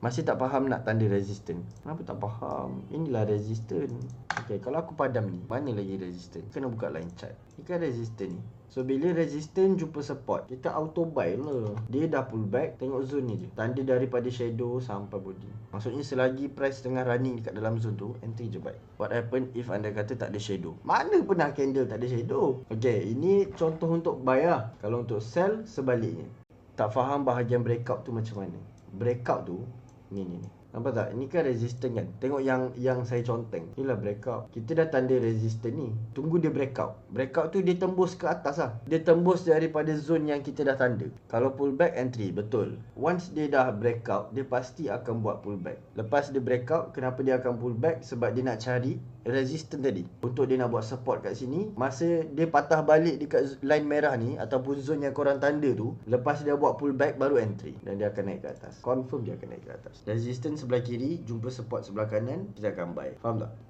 Masih tak faham nak tanda resistance? Kenapa tak faham? Inilah resistance. Okay, kalau aku padam ni, mana lagi resistance? Kena buka line chart. Ni kan resistance ni. So bila resistance jumpa support, kita auto buy lah. Dia dah pull back, tengok zone ni je. Tanda daripada shadow sampai body. Maksudnya selagi price tengah running dekat dalam zone tu, entry je buy. What happen if anda kata tak ada shadow? Mana pernah candle tak ada shadow? Okay, ini contoh untuk buy lah. Kalau untuk sell, sebaliknya. Tak faham bahagian breakout tu macam mana. Breakout tu ni. Nampak tak? Ini kan resistance kan. Tengok yang saya conteng. Inilah breakout. Kita dah tanda resistance ni. Tunggu dia breakout. Breakout tu dia tembus ke atas lah. Dia tembus daripada zone yang kita dah tanda. Kalau pullback entry, betul. Once dia dah breakout, dia pasti akan buat pullback. Lepas dia breakout, kenapa dia akan pullback? Sebab dia nak cari resistance tadi. Untuk dia nak buat support kat sini. Masa dia patah balik dekat line merah ni, ataupun zone yang korang tanda tu, lepas dia buat pullback, baru entry. Dan dia akan naik ke atas. Confirm dia akan naik ke atas. Resistance sebelah kiri, jumpa support sebelah kanan, kita akan buy. Faham tak?